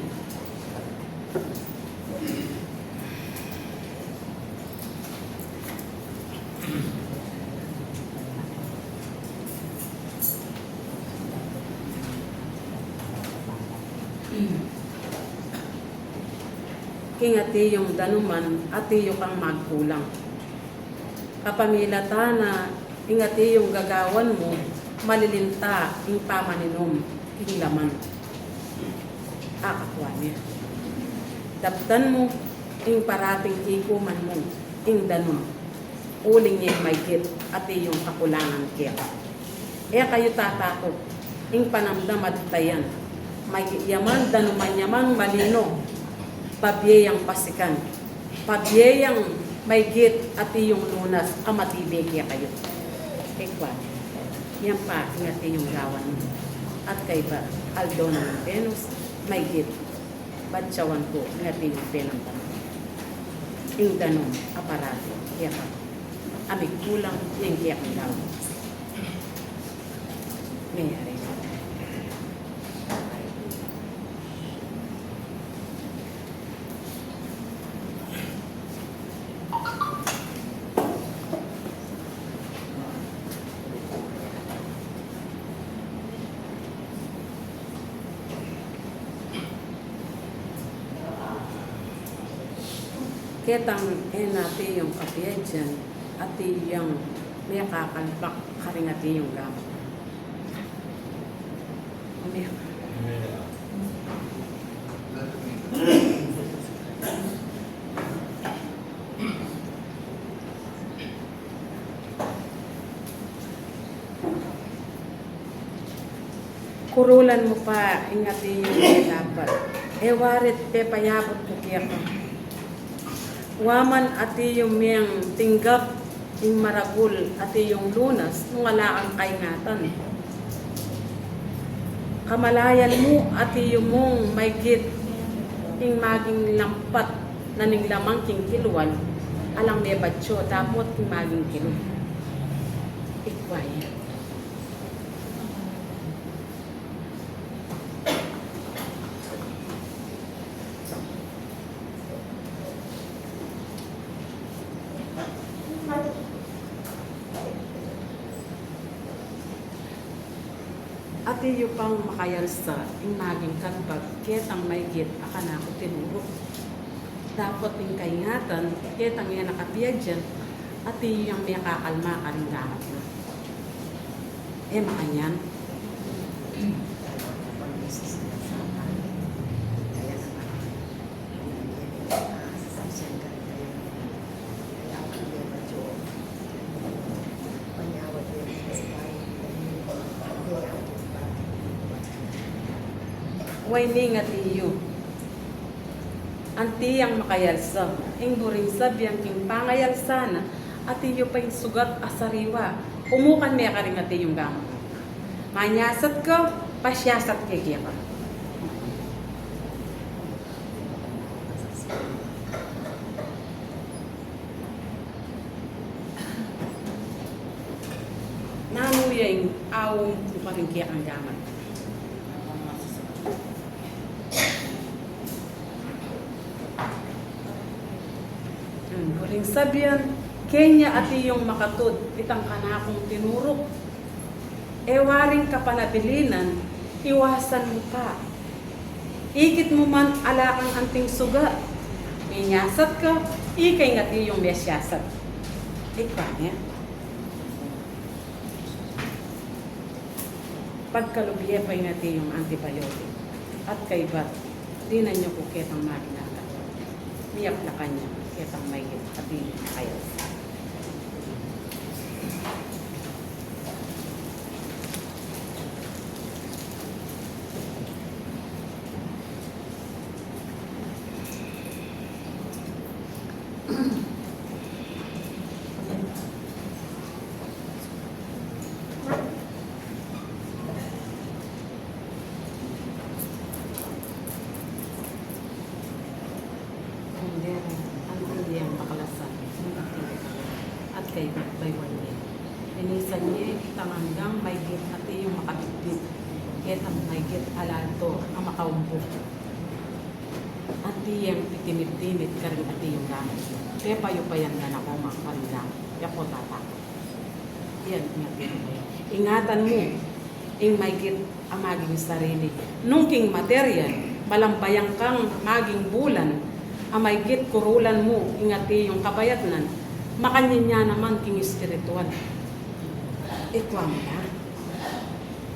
King ati yung danuman, ati yung kang magkulang. Kapamilata na, ingati yung gagawan mo, malilinta, ing pamaninom, ing laman. Akakwa niya. Daptan mo, ing parating ikuman mo, ing danum. Uling niya may kit, ati yung kakulangan kaya. Kayo tatakot, ing panamdam at tayan. May yaman, danuman yaman, malino. Pabiyayang pasikan. Pabiyayang may git at iyong lunas, amatibig kaya kayo. Ekwa, yan pa, ingati yung gawan mo. At kay ba, aldo na ng Venus, may git. Batsawan ko, ingati yung penang tanong. Ing danong, aparato, kaya pa. Amig kulang, yung kaya kang gawan. Mayari. Ketang natin yung kapiya dyan, ati yung may kakalpak karing ati yung gamit. Kurulan mo pa, ingati yung may dapat. Warit pe payabot ko kaya ka. Waman ati yung miyang tinggap, yung maragul, ati yung lunas, nung alaang kaingatan. Kamalayan mo, ati yung mong may git, yung maging lampat, na ning lamang king kilwan, alang may batso, tapos yung maging kilo. Ikwaya. Ati yung pang makayalsa, yung naging kanbag, ketang may git, akana ko tinurok. Dapat yung kaingatan, ketang yan nakapiyad dyan, ati yung may kakalma ka rin gamit na. Makanyan. Waining at iyo. Anti ang makayalsa. Ing buring sabyang king pangayalsa na at iyo pa yung sugat asariwa. Umukan may ka rin at iyong gamit. Manyasat ka, pasyasat kaya ka. Nanuya yung awong pa rin kaya kang gamit. Huling sabihan, Kenya at iyong makatod, itang kanakong tinurok. Waring kapanabilinan, iwasan mo pa. Ikit mo man alakang anting suga. Minyasat ka, ikay nga iyong mesyasat. Ikwa niya. Pagkalubiye pa nga iyong antibiotic. At kay bat, di na niyo kuketang maginata. Miyak na kanya. Ketang may tabi kayo. Hindi ang bakalasan. git alanto ang makaumpo. At tiyem itimit-timit ka rin at yung gamit. Kaya payo-payan ka na ko mga kanila. Kaya po tatakot. Yan, ingatan mo. Ing may git ang maging sarili. Nung king material, balambayang kang maging bulan, ang may git kurulan mo, ingati yung kabayatnan, makanya naman king espiritual. Ikwam ka.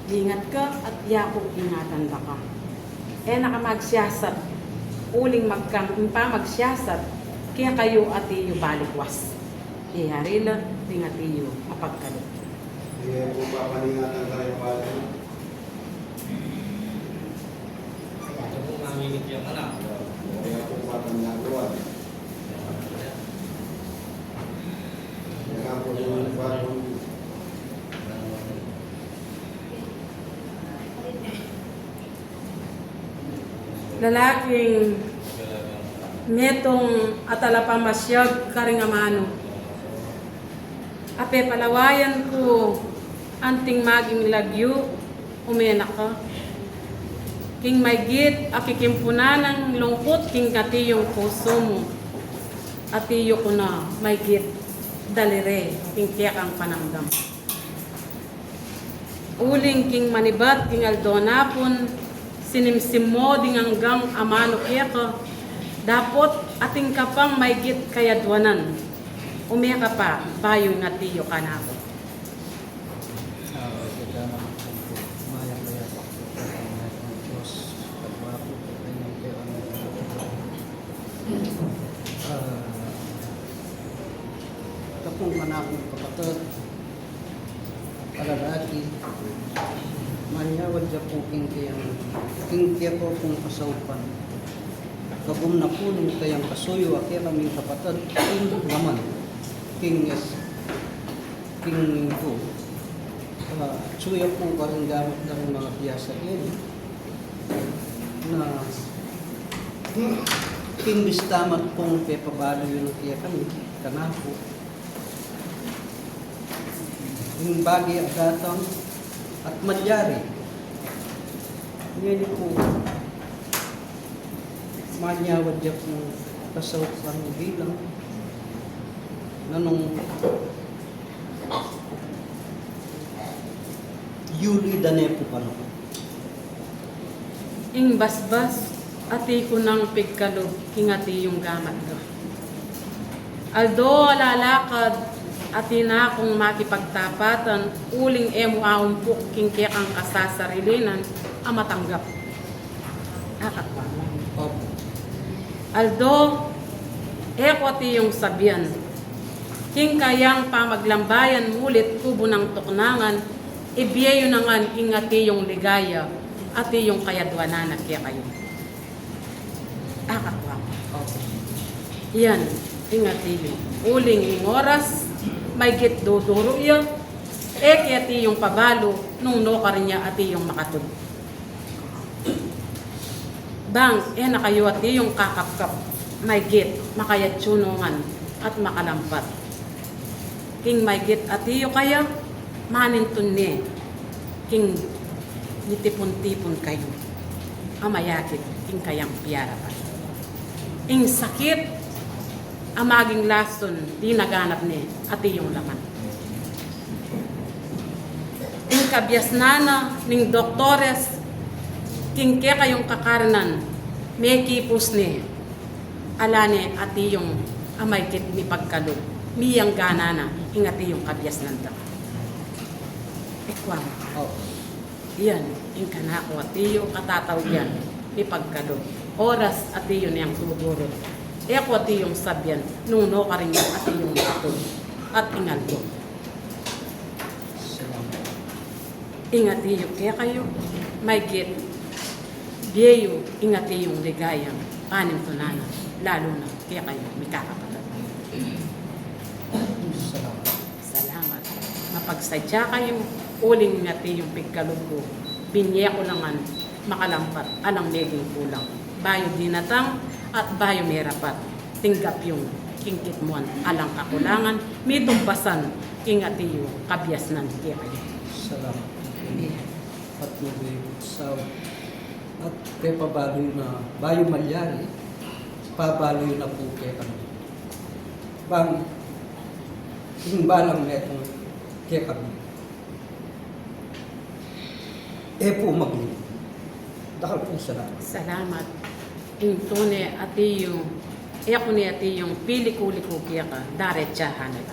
Ingat ka at yakong ingatan ka. Nakamagsiyasat, uling magsiyasat, kaya kayo at iyo balikwas. Iharila, tingat iyo mapagkalit. Kaya po papaningatan ka rin pala. Ito po mamimit yung anak. Kaya po papaningatan. Kaya po yung bagong Lalaking netong atalapamasyag karing amano. Ape palawayan ko anting maging lagyo, umena ka. King may git, akikimpunan ng lungkot, king katiyong puso mo. Atiyo ko na may git, dalire, king tiyak ang panamdam. Uling king manibat, king aldonapon, sinimsim mo ding hanggang amano kaya ka. Dapot ating kapang may git kayadwanan. Umiya ka pa, bayo na tiyo ka na ako. Kapong manakong kapatid, palalaki, manyawad siya po kingkaya po kong kasaupan. Kagum na po nung kayang kasuyo, akya kaming kapatid, king laman, king po. Suya po ka rin gamit na rin mga piyasa yan. Na king bistamat pong pepabalo yun kaya kami, kanapo. Yung bagi agatang at malyari. Ngayon po, manyawad niya po kasaupan bilang nanong Yuli Danepo pa no. Ing basbas, ati ko ng pigkalog, ingati yung gamat ko. Aldo lalakad, ati na akong makipagtapatan, uling emo aumpok, king kaya kang kasasarilinan, ang matanggap. Akakwaman. Opo. Aldo, eko ati yung sabyan. King kayang pamaglambayan mulit kubo ng tuknangan, ibiyayo nangan ingati yung ligaya, ati yung kayadwanan na kaya kayo. Akakwaman. Opo. Yan, ingati yung uling ing oras, may git duduro iya, ati yung pabalo, nung no ka rin niya ati yung makatud. Bang, na kayo ati yung kakapkap, may git, makayatsunungan, at makalampat. King may git ati yung kaya, manintun ni, king nitipon-tipon kayo, amayakit, king kayang piyara pa. Ing sakit, ang maging lason, di naganap ni, ati yung laman. Ing kabyas nana, ning doktores, king kaya kayong kakarnan, may kipos ni, alane ati yung amay kit ni pagkalog, miyang gana na, ing ati yung kabyas nanda. Ikwam, Opo. yan, ing kanako ati yung katataw yan, ni pagkalog. Oras ati yun yung tugurot. Eko ati yung sabyan, nung no ka rin yung ati yung atog at ingaldo. Salamat. Ingati yung kaya kayo, may git, diyo ingati yung ligayang, anim tunana, lalo na kaya kayo, may kakapatid. Salamat. Salamat. Mapagsadya kayo, uling ingati yung pigkalugo, binye ko langan, makalampat, alang meging kulang. Bayo dinatang, at bayo merapat, tinggap yung kingkit mo alang kakulangan, may tumbasan, ingati yung kabyas ng kaya kayo. Salamat. At Nubi Butsaw at kay pabaloy na Bayo Malyari, pabaloy na po kay kami. Bang, balang netong kay kami. Po magli. Dakal po salamat. Salamat. Yung tune ati yung ako ni ati yung pili-kuli-ko kaya ka, daretsahan nila.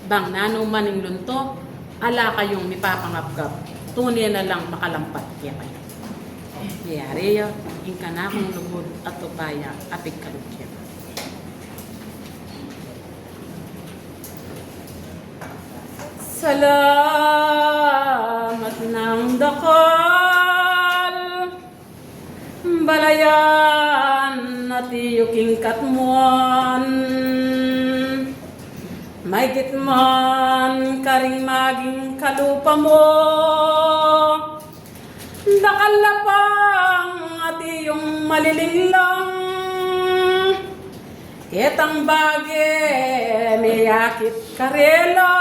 Bang nanong maning lunto, ala kayong mipapangapgap, tune na lang makalampat kaya kayo. Yari yun, yung kanakong lugod at upaya, apig kalugyan. Salamat ng dakal, balayan at iyuking katmuan, may gitman karing maging kalupa mo, dakal lapang at iyong malilinglang, kitang bage may yakit karela,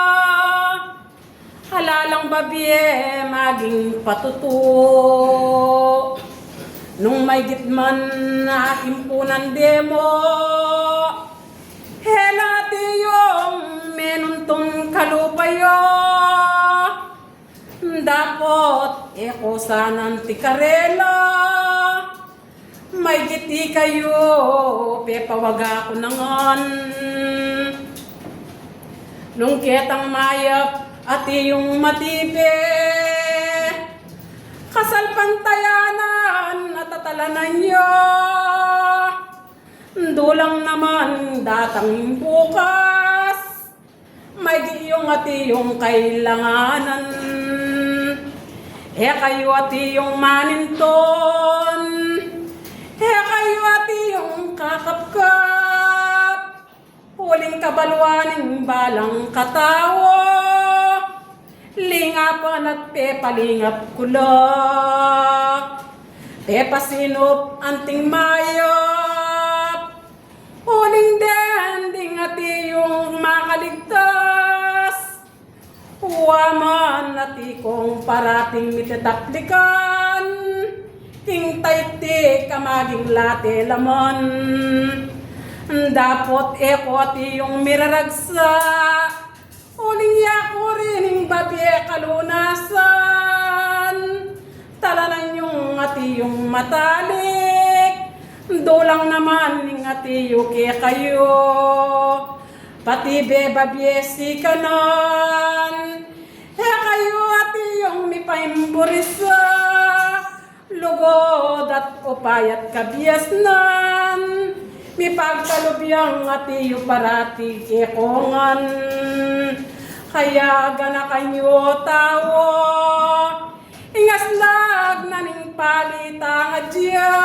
halalang babye maging patuto. Nung may gitman na aking punan demo, helati yung menuntong kalupayo. Dapot eko sanang tikarela, may giti kayo, pepawaga ko nangon. Nung kitang mayap at iyong matipe, kasal pantayanan at tatalanan nyo. Dulang naman datang bukas, may giyong at iyong kailanganan. Kayo at iyong maninton, kayo at iyong kakapkap, huling kabalwaning balang katawo, lingapan at pepalingap kulak, pepasinop anting mayop, huling dending at iyong makaligtas, huwaman at ikong parating mitataplikan, hingtay-ti kamaging late lamon, dapot eko at iyong miraragsa, uling yako rin ng babye kalunasan, talanan yung ati yung matalik, dulang naman ng ati yuki kayo, pati be babye si kanan, kayo ati yung mipaimburisa, lugod at upayat kabiasnan, mipagkalubiyang ati yung parati kekongan, kaya gana kanyo tawo, ingaslag na ning palita nga diya,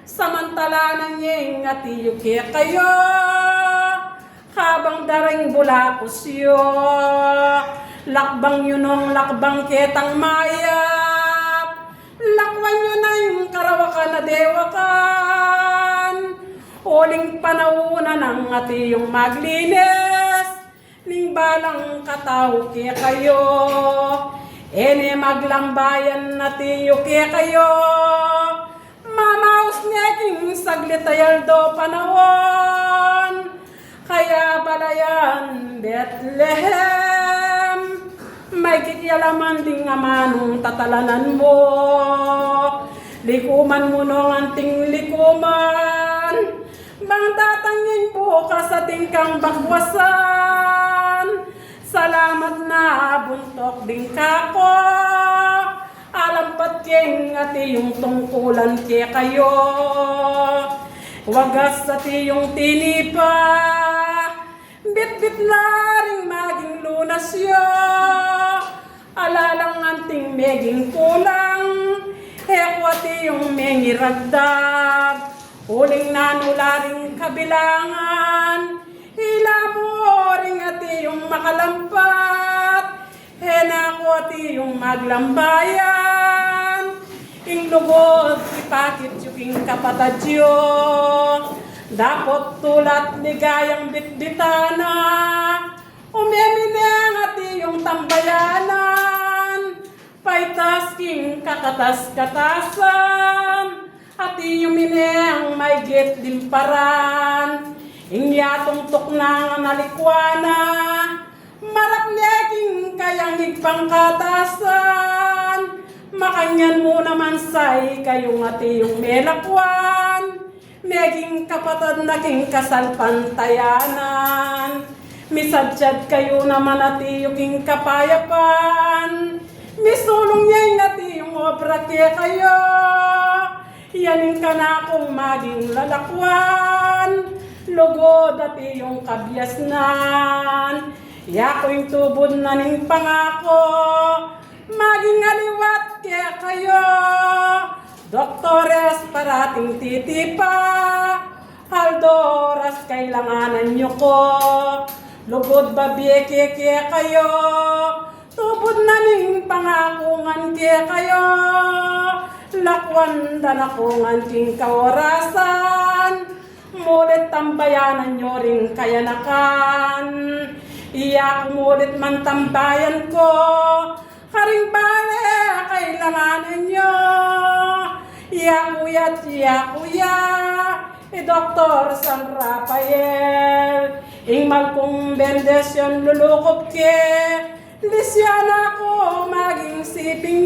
samantala na nyeng ati yung kayo, habang daring bulakos yo, lakbang yunong lakbang ketang mayap, lakwan nyo na yung karawakan na dewakan, uling panahuna ng ati yung maglinis, ning balang katao kaya kayo, ene maglambayan ati yung kaya kayo, mamaus neking saglit ayaldo panahon, kaya balayan Bethlehem, may kikyalaman ding amanong tatalanan mo, likuman mo nung anting likuman, bang tatangin bukas sa tingkang bagwasan, salamat na buntok din kako, alam pat king ati yung tungkulan kaya kayo, wagas ati yung tinipa, bit-bit na rin maging lunas yo, alalang anting meging kulang, ati yung mengiragdag, huling nanularing kabilangan, hila mo ring ati yung makalampat, henako ati yung maglambayan, ing lugod ipakit yung kapatadyo, dapot tulat ni gayang bitbitana, umemineng ati yung tambayanan, paitas king kakatas-katasan, at iyong mineng may git limparan, inyatong tuknang nalikwana, marapneking kayang higpangkatasan, makanyan mo naman say kayong at iyong melakwan, meging kapatid naging kasalpantayanan, misadsyad kayo naman at iyong kapayapan, misulong niya'y at iyong obra kaya kayo, yanin ka na kung maging lalakwan, lugod at iyong kabyasnan, yako'y tubod na ning pangako, maging aliwat kaya kayo, doktores parating titipa, haldoras kailanganan nyo ko, lugod babiyeke kaya kayo, tubod na ning pangakungan kaya kayo, lakwan dan akong anting kaorasan, mulit tambayanan nyo rin kayanakan, iyak mulit man tambayan ko, haring bale kailanganan nyo, iyak kuya, Dr. San Rafael, ingmal kong bendesyon lulukop ke, lisyana ko maging siping